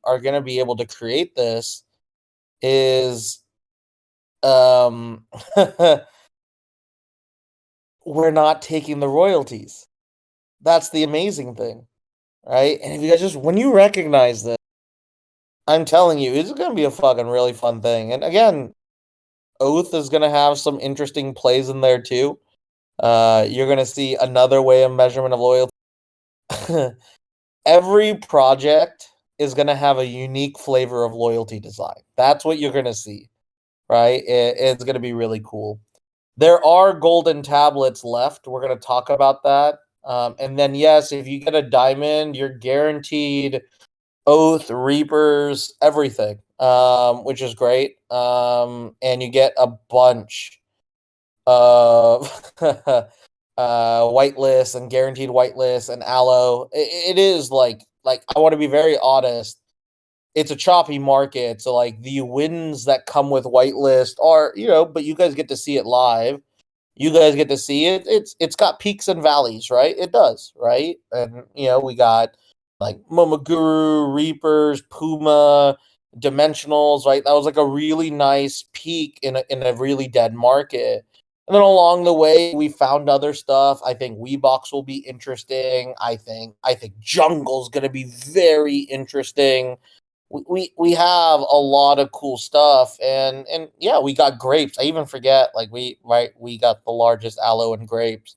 are going to be able to create this is um we're not taking the royalties. That's the amazing thing, right? And if you guys just when you recognize this, I'm telling you, it's going to be a fucking really fun thing. And again, Oath is going to have some interesting plays in there too. You're going to see another way of measurement of loyalty. Every project is going to have a unique flavor of loyalty design. That's what you're going to see, right? It's going to be really cool. There are golden tablets left. We're going to talk about that. And then, yes, if you get a diamond, you're guaranteed Oath, Reapers, everything, which is great. And you get a bunch of whitelist and guaranteed whitelist and aloe. It is like I want to be very honest. It's a choppy market, so like the wins that come with whitelist are but you guys get to see it live. You guys get to see it. It's got peaks and valleys, right? It does, right? And we got like Momoguru, Reapers, Puma, Dimensionals, right? That was like a really nice peak in a really dead market. And then along the way, we found other stuff. I think Weebox will be interesting. I think Jungle's gonna be very interesting. We have a lot of cool stuff, and yeah, we got grapes. I even forget, like we got the largest aloe in grapes.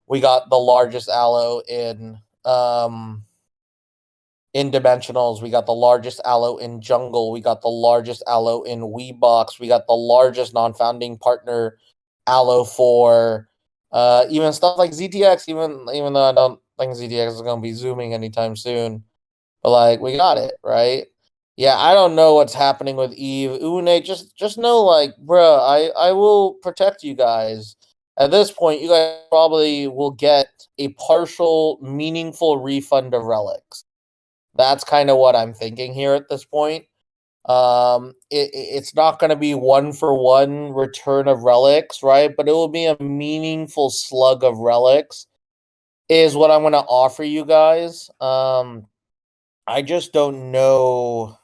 We got the largest aloe in dimensionals. We got the largest aloe in jungle. We got the largest aloe in Weebox. We got the largest non-founding partner aloe for even stuff like ZTX. Even though I don't think ZTX is going to be zooming anytime soon, but like we got it right. Yeah, I don't know what's happening with Eve. Une, just know, like, bruh, I will protect you guys. At this point, you guys probably will get a partial, meaningful refund of relics. That's kind of what I'm thinking here at this point. It's not going to be one for one return of relics, right? But it will be a meaningful slug of relics, is what I'm going to offer you guys. I just don't know.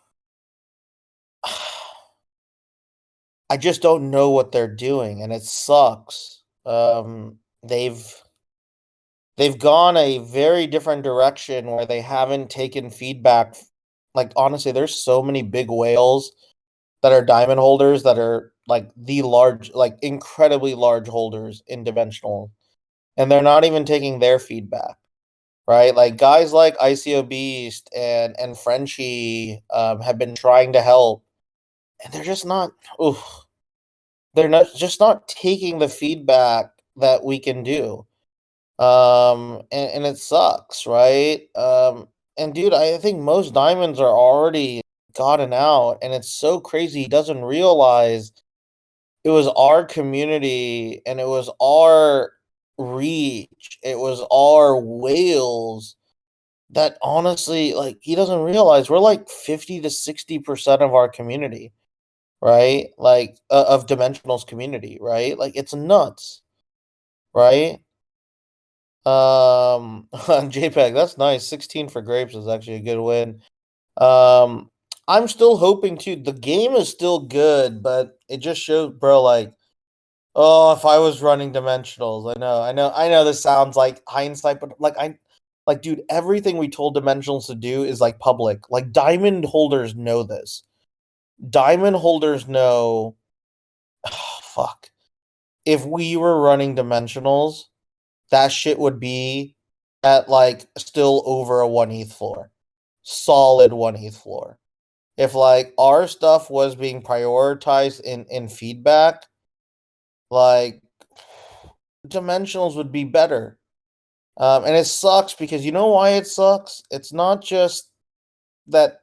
I just don't know what they're doing, and it sucks. They've gone a very different direction where they haven't taken feedback. Like honestly, there's so many big whales that are diamond holders that are like the large, like incredibly large holders in dimensional, and they're not even taking their feedback. Right, like guys like ICO Beast and Frenchie have been trying to help, and they're just not. Oof, they're not taking the feedback that we can do. And it sucks, right? And dude, I think most diamonds are already gotten out, and it's so crazy he doesn't realize it was our community and it was our reach, it was our whales that honestly, like, he doesn't realize we're like 50 to 60% of our community, right? Like, of Dimensional's community, right? Like, it's nuts, right? JPEG, that's nice. 16 for grapes is actually a good win. Um, I'm still hoping to. The game is still good, but it just shows, bro, like, oh, if I was running dimensionals, I know this sounds like hindsight, but like, dude, everything we told dimensionals to do is like public. Like, diamond holders know this. Diamond holders know, oh, fuck. If we were running dimensionals, that shit would be at like still over a 1 ETH floor. Solid 1 ETH floor. If like our stuff was being prioritized in feedback, like dimensionals would be better. And it sucks because you know why it sucks? It's not just that,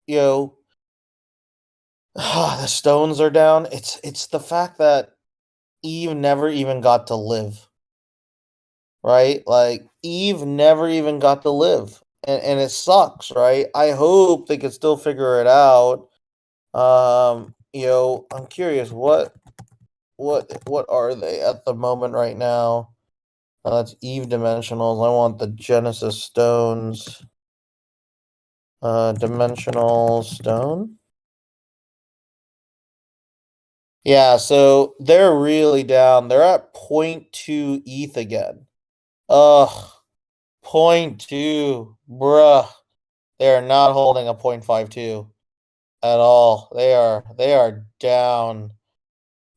you know, the stones are down. It's the fact that Eve never even got to live. Right? Like Eve never even got to live. And it sucks, right? I hope they can still figure it out. I'm curious what are they at the moment right now? That's Eve Dimensionals. I want the Genesis Stones. Dimensional stone. Yeah, so they're really down. They're at 0.2 ETH again. Ugh, 0.2, bruh. They are not holding a 0.52 at all. They are down.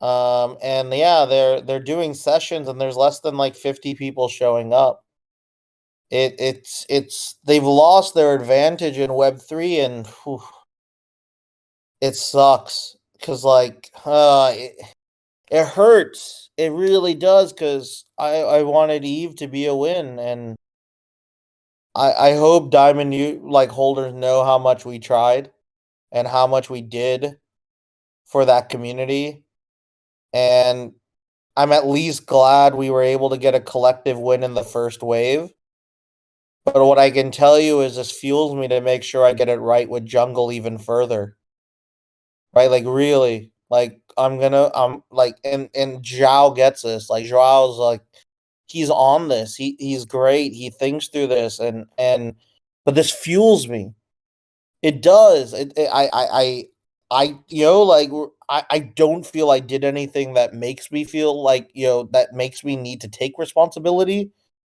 And yeah, they're doing sessions, and there's less than like 50 people showing up. It's they've lost their advantage in Web3, and whew, it sucks because it hurts. It really does because I wanted Eve to be a win, and I hope Diamond holders know how much we tried and how much we did for that community, and I'm at least glad we were able to get a collective win in the first wave. But what I can tell you is this fuels me to make sure I get it right with Jungle even further. Right? Like really. Like I'm like and Zhao gets this. Like Zhao's like he's on this. He's great. He thinks through this and but this fuels me. It does. I don't feel I did anything that makes me feel like, that makes me need to take responsibility,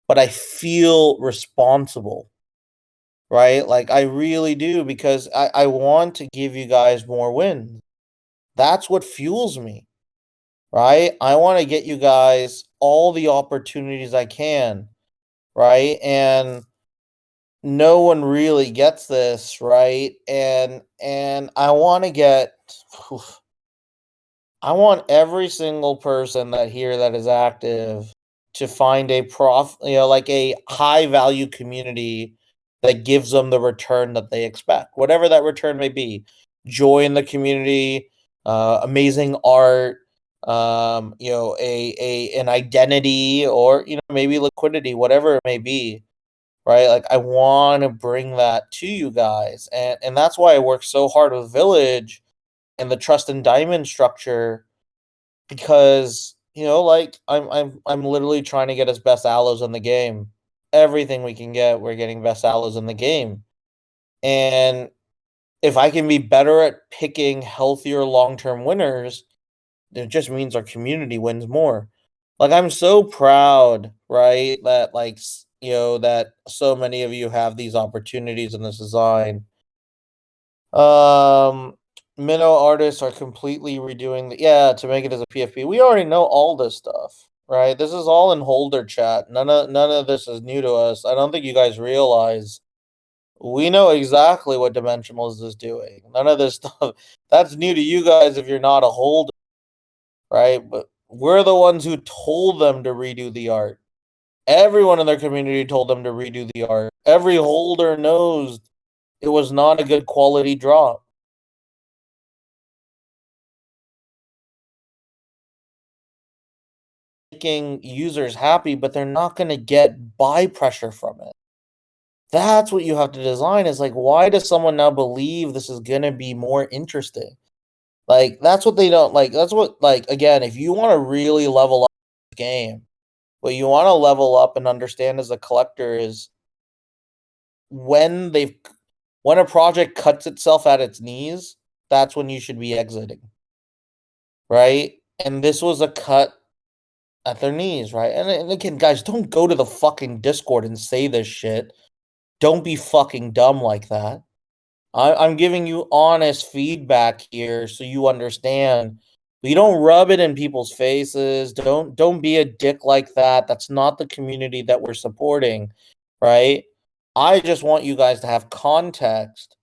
but I feel responsible, right? Like I really do because I want to give you guys more wins. That's what fuels me, right? I want to get you guys all the opportunities I can, right? And no one really gets this, right? And I want to get I want every single person that here that is active to find like a high value community that gives them the return that they expect, whatever that return may be. Joy in the community, amazing art, a an identity, or maybe liquidity, whatever it may be, right? Like I want to bring that to you guys, and that's why I work so hard with Village and the trust and diamond structure because like I'm literally trying to get us best allos in the game. Everything we can get, we're getting best allos in the game. And if I can be better at picking healthier long-term winners, it just means our community wins more. Like I'm so proud, right, that that so many of you have these opportunities in this design. Um, Minnow artists are completely redoing to make it as a PFP. We already know all this stuff, right? This is all in holder chat. None of this is new to us. I don't think you guys realize we know exactly what Dimensionals is doing. None of this stuff that's new to you guys if you're not a holder, right? But we're the ones who told them to redo the art. Everyone in their community told them to redo the art. Every holder knows it was not a good quality drop. Making users happy, but they're not going to get buy pressure from it. That's what you have to design is like, why does someone now believe this is going to be more interesting? Like, that's what they don't like. That's what, like, again, if you want to really level up the game, what you want to level up and understand as a collector is when they've, when a project cuts itself at its knees, that's when you should be exiting. Right. And this was a cut at their knees, right? And again, guys, don't go to the fucking Discord and say this shit. Don't be fucking dumb like that. I'm giving you honest feedback here so you understand. But you don't rub it in people's faces. Don't be a dick like that. That's not the community that we're supporting, right? I just want you guys to have context,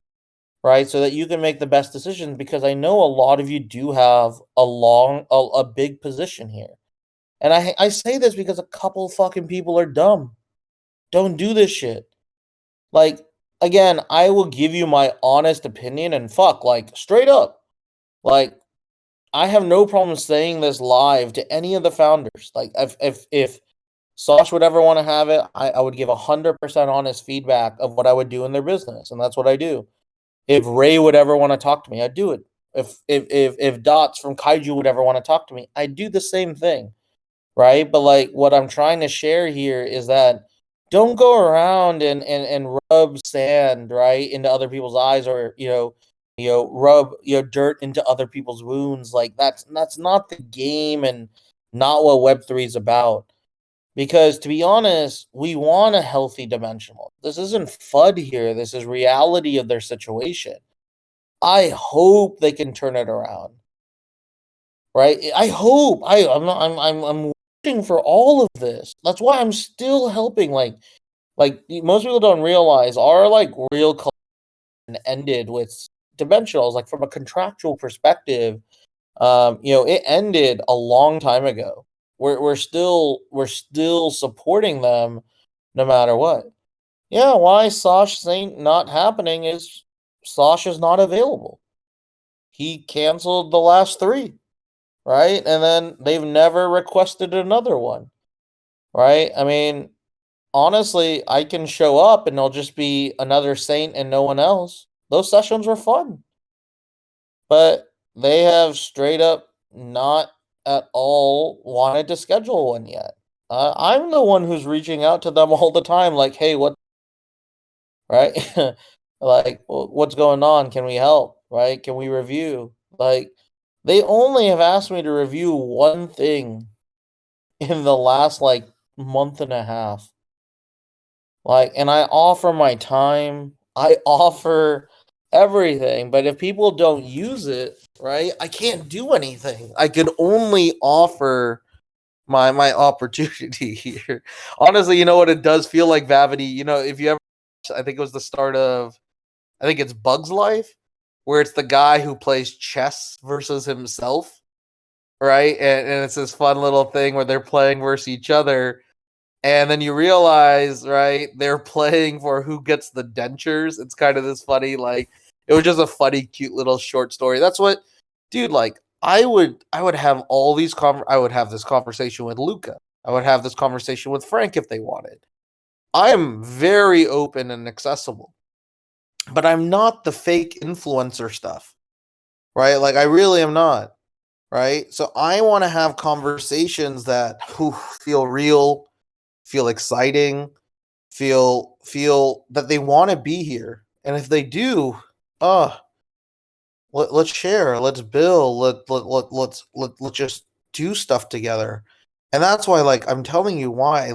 right? So that you can make the best decisions because I know a lot of you do have a big position here. And I say this because a couple fucking people are dumb. Don't do this shit. Like, again, I will give you my honest opinion and like, straight up. Like, I have no problem saying this live to any of the founders. Like, if Sosh would ever want to have it, I would give 100% honest feedback of what I would do in their business, and that's what I do. If Ray would ever want to talk to me, I'd do it. If Dots from Kaiju would ever want to talk to me, I'd do the same thing. Right? But like what I'm trying to share here is that don't go around and rub sand right into other people's eyes, or rub dirt into other people's wounds. Like that's not the game, and not what Web3 is about. Because to be honest, we want a healthy dimensional. This isn't FUD here. This is reality of their situation. I hope they can turn it around. Right? I hope. I'm wishing for all of this. That's why I'm still helping. Like most people don't realize, our like real collection ended with dimensionals. Like from a contractual perspective, it ended a long time ago. We're still supporting them no matter what. Yeah, why Sosh Saint not happening is Sosh is not available. He canceled the last three, right? And then they've never requested another one, right? I mean, honestly, I can show up and there'll just be another Saint and no one else. Those sessions were fun, but they have straight up not at all wanted to schedule one yet. I'm the one who's reaching out to them all the time, like, hey, what, right? Like, what's going on? Can we help? Right? Can we review? Like, they only have asked me to review one thing in the last like month and a half. Like, and I offer my time, I offer everything, but if people don't use it, right, I can't do anything. I could only offer my opportunity here. Honestly, you know what it does feel like, Vavity? If you ever, I think it was the start of, I think it's Bug's Life, where it's the guy who plays chess versus himself, right? And it's this fun little thing where they're playing versus each other. And then you realize, right, they're playing for who gets the dentures. It's kind of this funny, like, it was just a funny, cute little short story. That's what, dude, like, I would have all these I would have this conversation with Luca. I would have this conversation with Frank if they wanted. I am very open and accessible, but I'm not the fake influencer stuff, right? Like, I really am not, right? So I want to have conversations that feel real, feel exciting, feel that they want to be here. And if they do, uh let's share, let's build, let's just do stuff together. And that's why, like, I'm telling you why I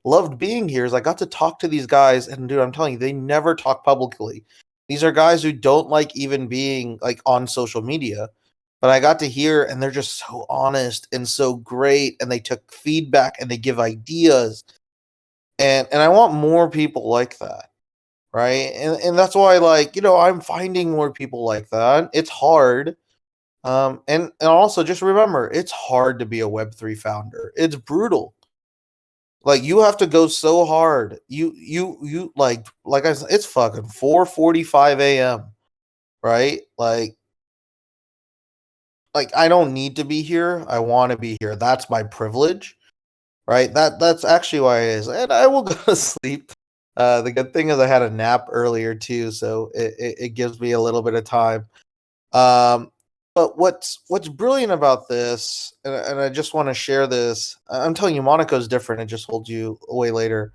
loved being here is I got to talk to these guys, and dude, I'm telling you, they never talk publicly. These are guys who don't like even being like on social media. But I got to hear, and they're just so honest and so great, and they took feedback and they give ideas, and I want more people like that, right? And that's why, like, I'm finding more people like that. It's hard. And also just remember, it's hard to be a Web3 founder. It's brutal. Like, you have to go so hard. You like I said, it's fucking 4:45 a.m., right? Like I don't need to be here. I want to be here. That's my privilege, right? That's actually why it is. And I will go to sleep. The good thing is I had a nap earlier too, so it gives me a little bit of time. Um, but what's brilliant about this, and I just want to share this. I'm telling you, Monaco's different. It just holds you away later.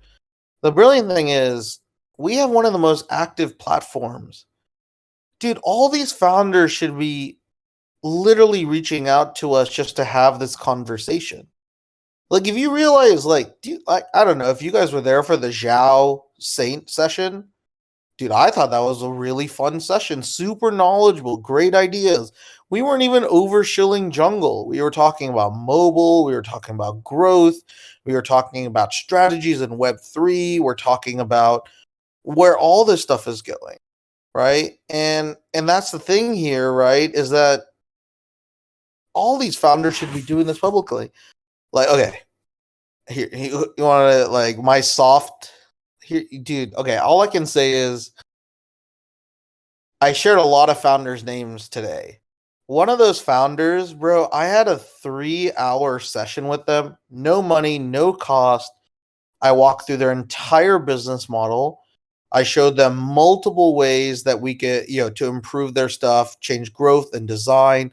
The brilliant thing is we have one of the most active platforms. Dude, all these founders should be literally reaching out to us just to have this conversation. Like, if you realize, like, I don't know if you guys were there for the Zhao Saint session. Dude, I thought that was a really fun session. Super knowledgeable, great ideas. We weren't even overshilling jungle. We were talking about mobile. We were talking about growth. We were talking about strategies in Web3. We're talking about where all this stuff is going, right? And that's the thing here, right? Is that all these founders should be doing this publicly. Like, okay, here you want to, like, my soft here, dude. Okay, all I can say is I shared a lot of founders' names today. One of those founders, bro, I had a 3-hour session with them. No money, no cost. I walked through their entire business model. I showed them multiple ways that we could, to improve their stuff, change growth and design.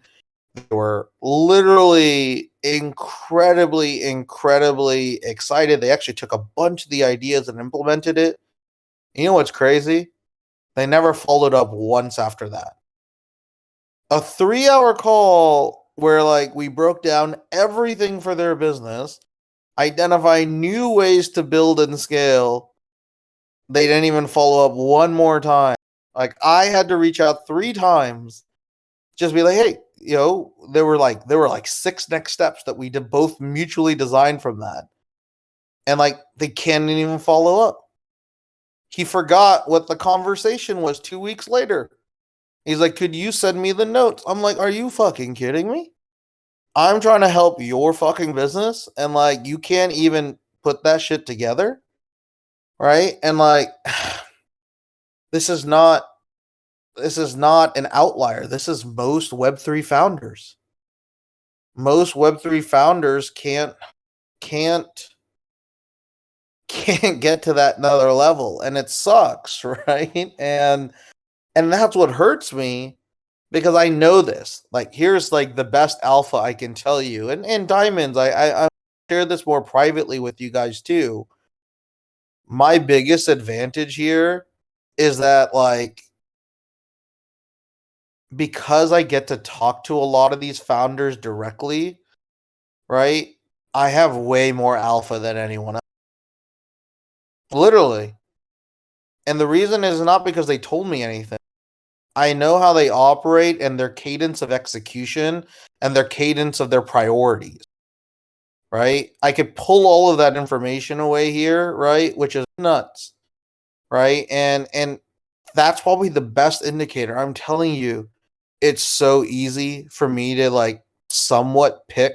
They were literally incredibly, incredibly excited. They actually took a bunch of the ideas and implemented it. You know what's crazy? They never followed up once after that. A 3 hour call where like we broke down everything for their business, identify new ways to build and scale. They didn't even follow up one more time. Like I had to reach out 3 times, just be like, hey, there were like 6 next steps that we did both mutually designed from that. And like they can't even follow up. He forgot what the conversation was 2 weeks later. He's like, could you send me the notes? I'm like, are you fucking kidding me? I'm trying to help your fucking business and like you can't even put that shit together. Right? And like this is not this is not an outlier. This is most web3 founders. Most web3 founders can't can't get to that another level and it sucks, right? And that's what hurts me because I know this. Like here's like the best alpha I can tell you. And diamonds, I share this more privately with you guys too. My biggest advantage here is that like because I get to talk to a lot of these founders directly, right? I have way more alpha than anyone else. Literally. And the reason is not because they told me anything. I know how they operate and their cadence of execution and their cadence of their priorities, right? I could pull all of that information away here, right? Which is nuts, right? And that's probably the best indicator. I'm telling you, it's so easy for me to like somewhat pick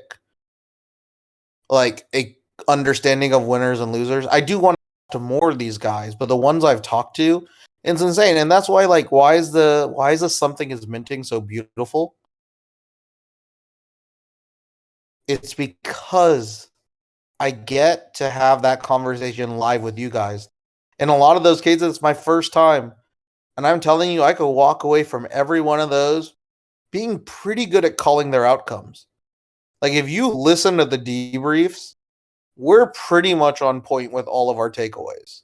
like a understanding of winners and losers. I do want to talk to more of these guys, but the ones I've talked to, it's insane. And that's why like why is this something is minting so beautiful? It's because I get to have that conversation live with you guys. In a lot of those cases, it's my first time. And I'm telling you, I could walk away from every one of those being pretty good at calling their outcomes. Like if you listen to the debriefs, we're pretty much on point with all of our takeaways.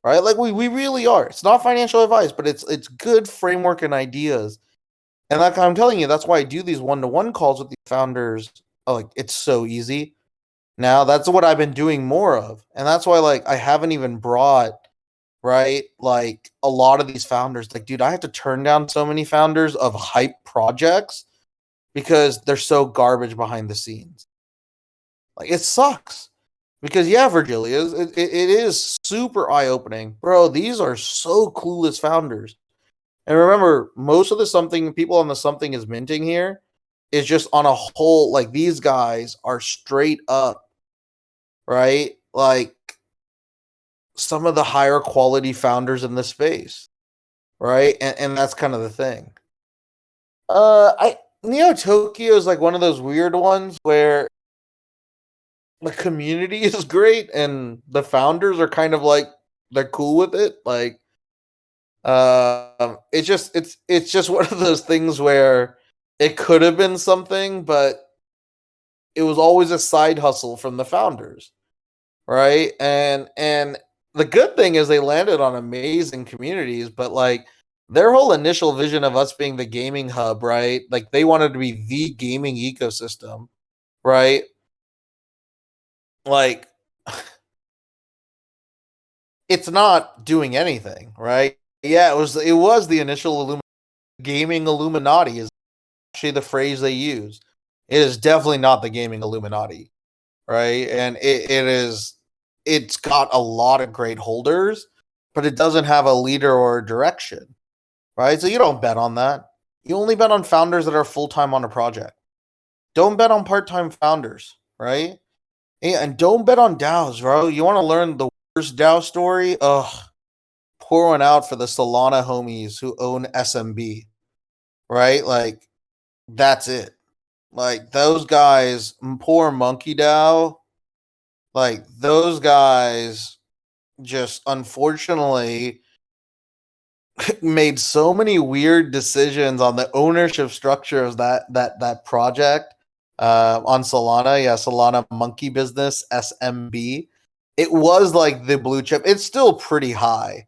Right? Like we really are. It's not financial advice, but it's good framework and ideas. And like I'm telling you, that's why I do these one-to-one calls with the founders. Oh, like it's so easy. Now that's what I've been doing more of. And that's why like I haven't even brought right like a lot of these founders like dude, I have to turn down so many founders of hype projects because they're so garbage behind the scenes. Like it sucks. Because yeah, Virgilia, it is super eye opening, bro. These are so clueless founders. And remember, most of the something people on the something is minting here is just on a whole. Like these guys are straight up, right? Like some of the higher quality founders in the space, right? And that's kind of the thing. I Neo Tokyo is like one of those weird ones where the community is great and the founders are kind of like they're cool with it. Like, it's just one of those things where it could have been something, but it was always a side hustle from the founders, right? And the good thing is they landed on amazing communities, but like their whole initial vision of us being the gaming hub, right? Like they wanted to be the gaming ecosystem, right? Like it's not doing anything, right? Yeah, it was the initial gaming Illuminati is actually the phrase they use. It is definitely not the gaming Illuminati, right? And it's got a lot of great holders, but it doesn't have a leader or a direction, right? So you don't bet on that. You only bet on founders that are full time on a project. Don't bet on part time founders, right? And don't bet on DAOs, bro. You want to learn the worst DAO story? Ugh, pour one out for the Solana homies who own SMB, right? Like that's it. Like those guys, poor Monkey DAO, like those guys just unfortunately made so many weird decisions on the ownership structure of that project on Solana. Yeah, Solana Monkey Business (SMB). It was like the blue chip. It's still pretty high,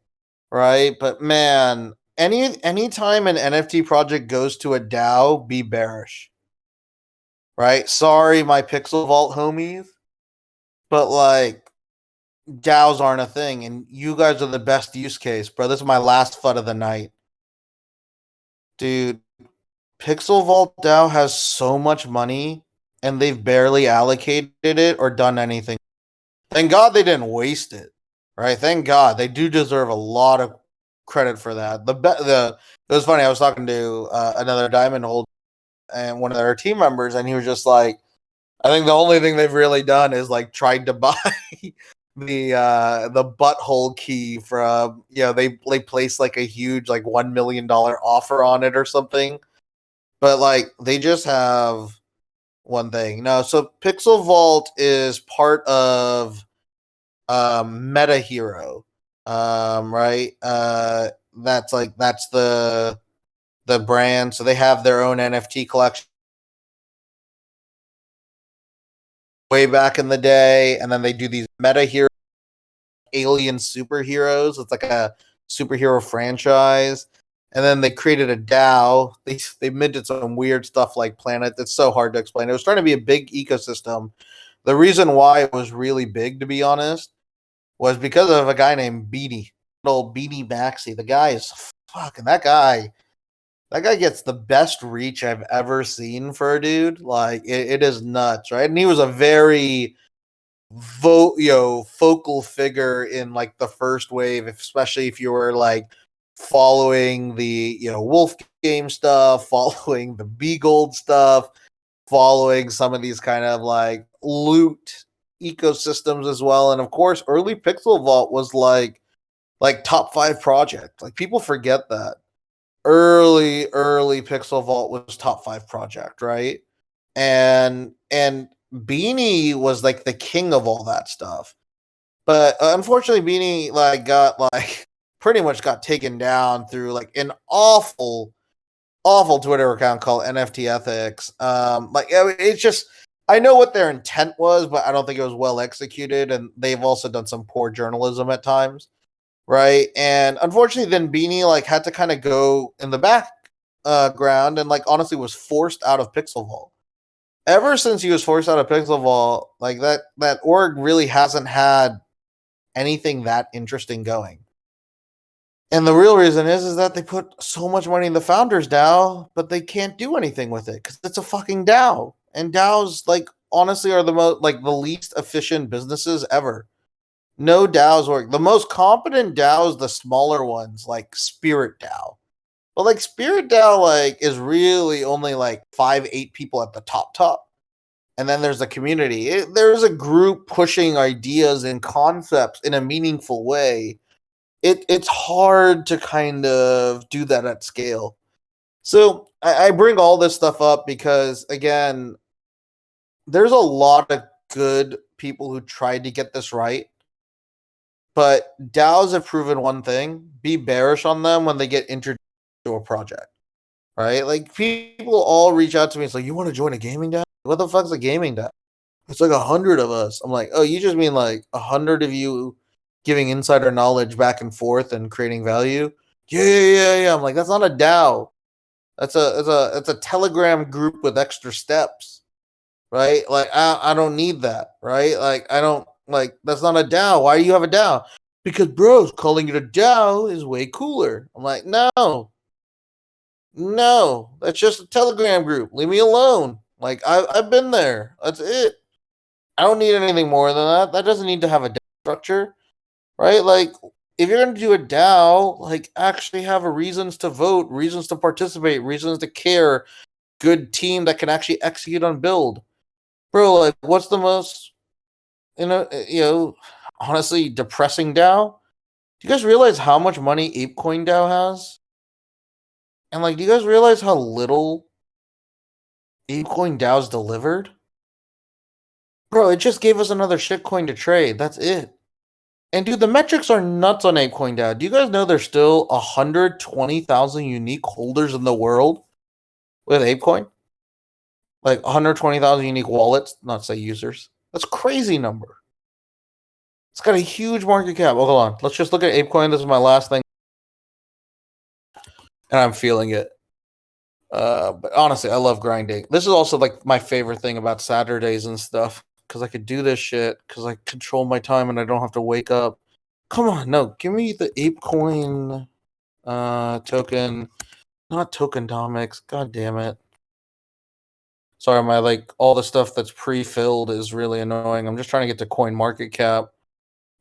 right? But man, anytime an NFT project goes to a DAO, be bearish, right? Sorry, my Pixel Vault homies, but like DAOs aren't a thing, and you guys are the best use case, bro. This is my last FUD of the night, dude. Pixel Vault DAO has so much money, and they've barely allocated it or done anything. Thank God they didn't waste it, right? Thank God they do deserve a lot of credit for that. It was funny. I was talking to another diamond holder and one of their team members, and he was just like, I think the only thing they've really done is like tried to buy the butthole key from, they placed like a huge like $1 million offer on it or something. But like they just have one thing. No, so Pixel Vault is part of Meta Hero. Right? That's the brand. So they have their own NFT collection way back in the day, and then they do these Meta Hero alien superheroes. It's like a superhero franchise. And then they created a DAO. They minted some weird stuff like Planet. It's so hard to explain. It was trying to be a big ecosystem. The reason why it was really big, to be honest, was because of a guy named Beanie, old Beanie Maxi. The guy is fucking that guy. That guy gets the best reach I've ever seen for a dude. Like it is nuts, right? And he was a very focal figure in like the first wave, especially if you were like following the Wolf Game stuff, following the B Gold stuff, following some of these kind of like loot ecosystems as well. And of course, early Pixel Vault was like top 5 project. Like people forget that early Pixel Vault was top 5 project, right? And Beanie was like the king of all that stuff. But unfortunately, Beanie like got like pretty much got taken down through like an awful Twitter account called NFT Ethics. It's just I know what their intent was, but I don't think it was well executed, and they've also done some poor journalism at times, right? And unfortunately, then Beanie like had to kind of go in the back ground and like honestly was forced out of Pixel Vault. Ever since he was forced out of Pixel Vault, like that org really hasn't had anything that interesting going. And the real reason is that they put so much money in the founders DAO, but they can't do anything with it because it's a fucking DAO. And DAOs like honestly are the most like the least efficient businesses ever. No DAOs work. The most competent DAOs, the smaller ones, like Spirit DAO. But like Spirit DAO like is really only like 5, 8 people at the top. And then there's a community. There's a group pushing ideas and concepts in a meaningful way. It's hard to kind of do that at scale. So I bring all this stuff up because again, there's a lot of good people who tried to get this right, but DAOs have proven one thing: be bearish on them when they get introduced to a project. Right? Like people all reach out to me. It's like, you want to join a gaming DAO? What the fuck's a gaming DAO? It's like 100 of us. I'm like, oh, you just mean like 100 of you giving insider knowledge back and forth and creating value? Yeah. I'm like, that's not a DAO. It's a Telegram group with extra steps, right? Like I don't need that, right? Like I don't like that's not a DAO. Why do you have a DAO? Because bros, calling it a DAO is way cooler. I'm like, no, that's just a Telegram group. Leave me alone. Like I've been there. That's it. I don't need anything more than that. That doesn't need to have a structure, right? Like if you're going to do a DAO, like actually have a reasons to vote, reasons to participate, reasons to care, good team that can actually execute on build. Bro, like what's the most honestly depressing DAO? Do you guys realize how much money ApeCoin DAO has? And like do you guys realize how little ApeCoin DAO's delivered? Bro, it just gave us another shitcoin to trade. That's it. And dude, the metrics are nuts on ApeCoin Dad. Do you guys know there's still 120,000 unique holders in the world with ApeCoin? Like 120,000 unique wallets, not say users. That's a crazy number. It's got a huge market cap. Oh, hold on. Let's just look at ApeCoin. This is my last thing. And I'm feeling it. But honestly, I love grinding. This is also like my favorite thing about Saturdays and stuff because I could do this shit because I control my time and I don't have to wake up. Come on, no, give me the ApeCoin token, not tokenomics. God damn it. Sorry, my like all the stuff that's pre-filled is really annoying. I'm just trying to get to coin market cap.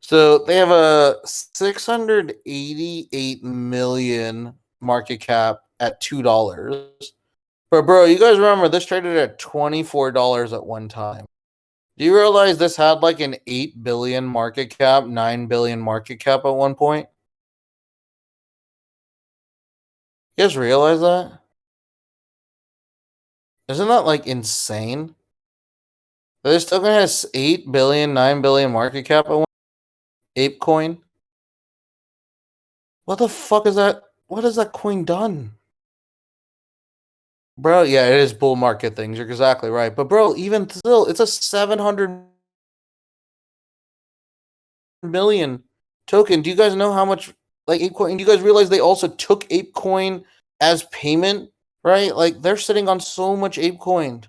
So they have a 688 million market cap at $2. But bro, you guys remember this traded at $24 at one time. Do you realize this had like an 8 billion market cap, 9 billion market cap at one point? You guys realize that? Isn't that like insane? This token has 8 billion, 9 billion market cap at one Ape coin. What the fuck is that? What has that coin done? Bro, yeah, it is bull market things. You're exactly right. But bro, even still, it's a 700 million token. Do you guys know how much like ApeCoin? Do you guys realize they also took ApeCoin as payment? Right? Like they're sitting on so much ApeCoin.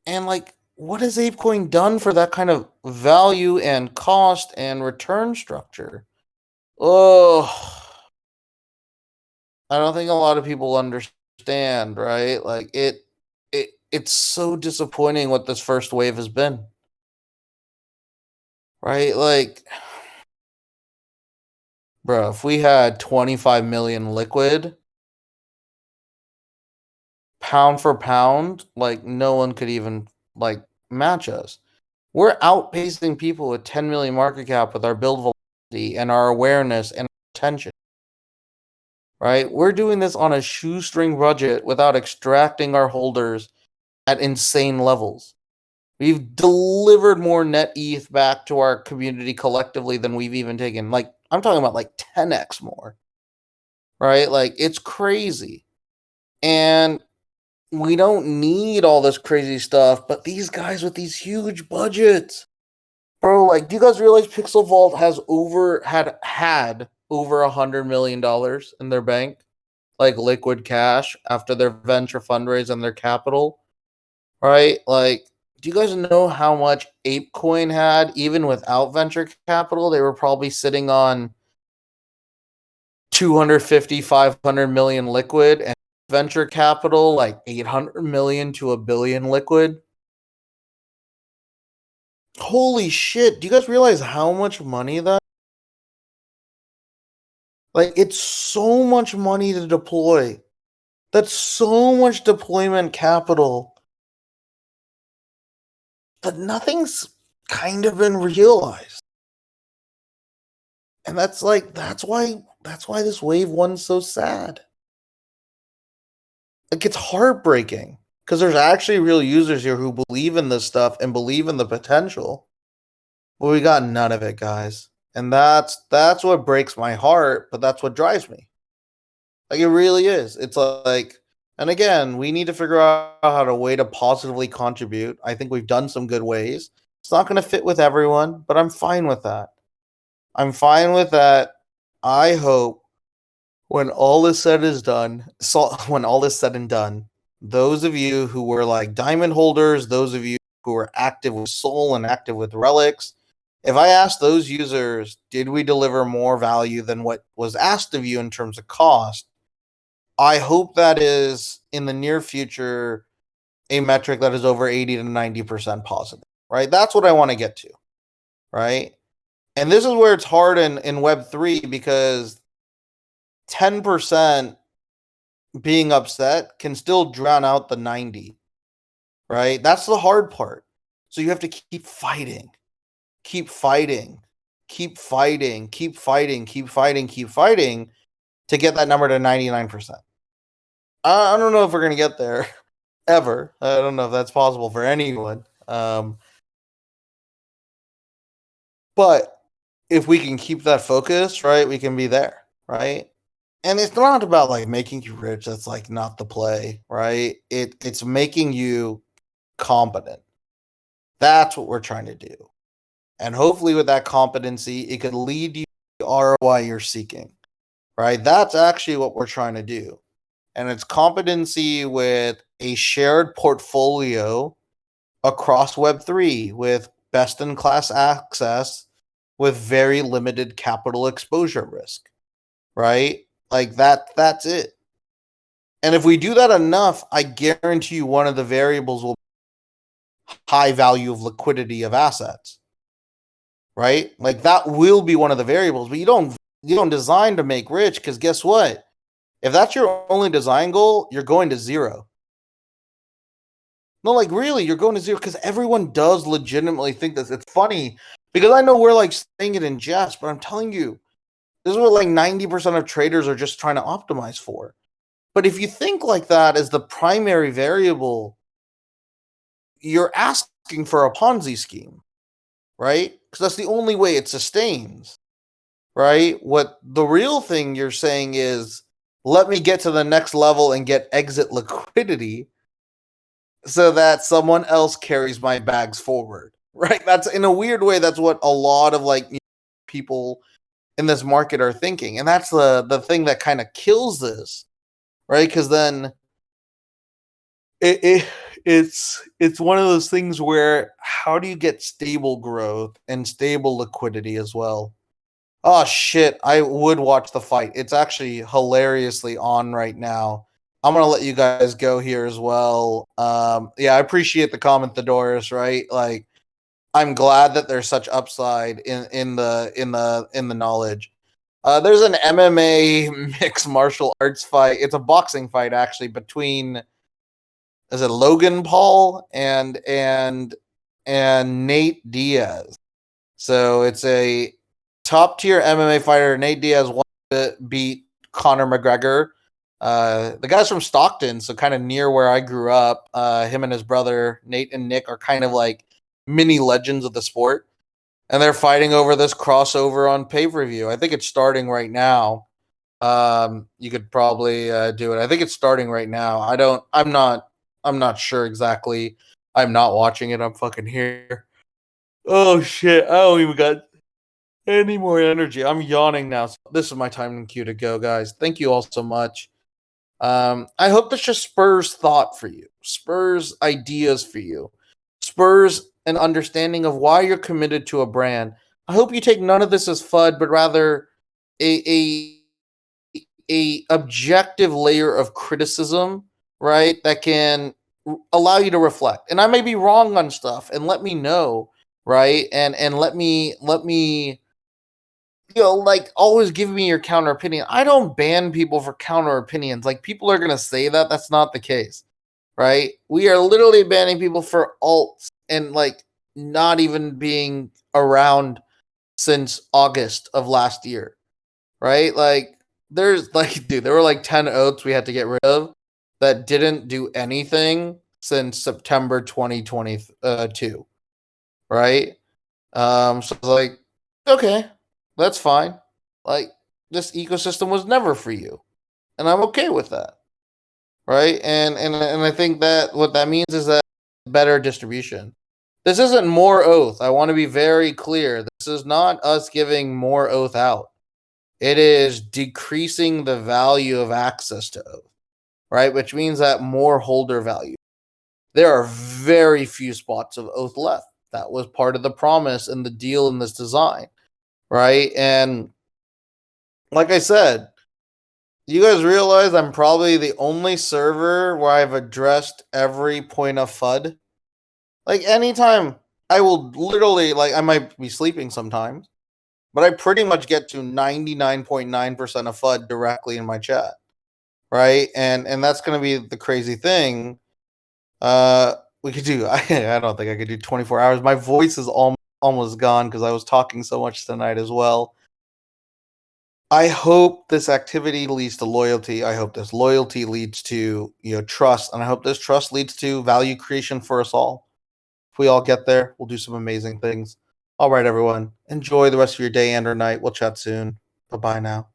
And like, what has ApeCoin done for that kind of value and cost and return structure? Oh, I don't think a lot of people understand, right? Like it's so disappointing what this first wave has been. Right? Like, bro, if we had 25 million liquid, pound for pound, like no one could even like match us. We're outpacing people with 10 million market cap with our build velocity and our awareness and attention. Right? We're doing this on a shoestring budget without extracting our holders at insane levels. We've delivered more net ETH back to our community collectively than we've even taken. Like, I'm talking about like 10x more. Right? Like, it's crazy. And we don't need all this crazy stuff, but these guys with these huge budgets. Bro, like, do you guys realize Pixel Vault has had over $100 million in their bank? Like liquid cash after their venture fundraise and their capital. Right? Like, do you guys know how much ApeCoin had even without venture capital? They were probably sitting on 250, 500 million liquid and venture capital like 800 million to a billion liquid. Holy shit. Do you guys realize how much money that? Like, it's so much money to deploy. That's so much deployment capital. But nothing's kind of been realized. And that's why this wave one's so sad. Like, it's heartbreaking because there's actually real users here who believe in this stuff and believe in the potential. But we got none of it, guys. And that's what breaks my heart, but that's what drives me. Like, it really is. It's like, and again, we need to figure out how to way to positively contribute. I think we've done some good ways. It's not going to fit with everyone, but I'm fine with that. I'm fine with that. I hope when all is said is done, so when all is said and done, those of you who were like diamond holders, those of you who were active with Soul and active with Relics, if I ask those users, did we deliver more value than what was asked of you in terms of cost? I hope that is in the near future a metric that is over 80 to 90% positive, right? That's what I want to get to, right? And this is where it's hard in Web3 because 10% being upset can still drown out the 90, right? That's the hard part. So you have to keep fighting, keep fighting, keep fighting, keep fighting, keep fighting, keep fighting to get that number to 99%. I don't know if we're going to get there ever. I don't know if that's possible for anyone. But if we can keep that focus, right, we can be there, right? And it's not about like making you rich. That's like not the play, right? It's making you competent. That's what we're trying to do. And hopefully with that competency, it could lead you to the ROI you're seeking, right? That's actually what we're trying to do. And it's competency with a shared portfolio across Web3 with best in class access with very limited capital exposure risk, right? Like that's it. And if we do that enough, I guarantee you one of the variables will be high value of liquidity of assets, right? Like that will be one of the variables, but you don't design to make rich because guess what? If that's your only design goal, you're going to zero. No, like really, you're going to zero because everyone does legitimately think this. It's funny because I know we're like saying it in jest, but I'm telling you, this is what like 90% of traders are just trying to optimize for. But if you think like that as the primary variable, you're asking for a Ponzi scheme, right? Because that's the only way it sustains, right? What the real thing you're saying is, let me get to the next level and get exit liquidity so that someone else carries my bags forward, right? That's in a weird way, that's what a lot of like people in this market are thinking. And that's the thing that kind of kills this, right? Because then it it's one of those things where how do you get stable growth and stable liquidity as well? Oh shit, I would watch the fight. It's actually hilariously on right now. I'm gonna let you guys go here as well. Yeah, I appreciate the comment, Theodorus, right? Like I'm glad that there's such upside in the knowledge. There's an MMA mixed martial arts fight. It's a boxing fight actually between is it Logan Paul and Nate Diaz. So it's a top tier MMA fighter. Nate Diaz won to beat Conor McGregor. The guy's from Stockton, so kind of near where I grew up. Him and his brother Nate and Nick are kind of like mini legends of the sport, and they're fighting over this crossover on pay per view. I think it's starting right now. You could probably do it. I think it's starting right now. I don't. I'm not sure exactly. I'm not watching it. I'm fucking here. Oh shit! I don't even got any more energy. I'm yawning now. So this is my time and cue to go, guys. Thank you all so much. I hope this just spurs thought for you, spurs ideas for you, spurs an understanding of why you're committed to a brand. I hope you take none of this as FUD, but rather a objective layer of criticism, right? That can allow you to reflect. And I may be wrong on stuff, and let me know, right? And let me like always give me your counter opinion. I don't ban people for counter opinions. Like people are gonna say that that's not the case, right? We are literally banning people for alts and like not even being around since August of last year, right? Like there's like dude, there were like 10 oats we had to get rid of that didn't do anything since September 2022, right? So it's like, okay, that's fine. Like this ecosystem was never for you, and I'm okay with that, right? And I think that what that means is that better distribution. This isn't more oath. I want to be very clear. This is not us giving more oath out. It is decreasing the value of access to oath, right? Which means that more holder value. There are very few spots of oath left. That was part of the promise and the deal in this design, right? And like I said, you guys realize I'm probably the only server where I've addressed every point of FUD. Like anytime I will literally like I might be sleeping sometimes, but I pretty much get to 99.9% of FUD directly in my chat, right? And that's going to be the crazy thing. We could do I don't think I could do 24 hours. My voice is almost gone because I was talking so much tonight as well. I hope this activity leads to loyalty. I hope this loyalty leads to trust, and I hope this trust leads to value creation for us all. If we all get there, we'll do some amazing things. All right, everyone. Enjoy the rest of your day and or night. We'll chat soon. Bye bye now.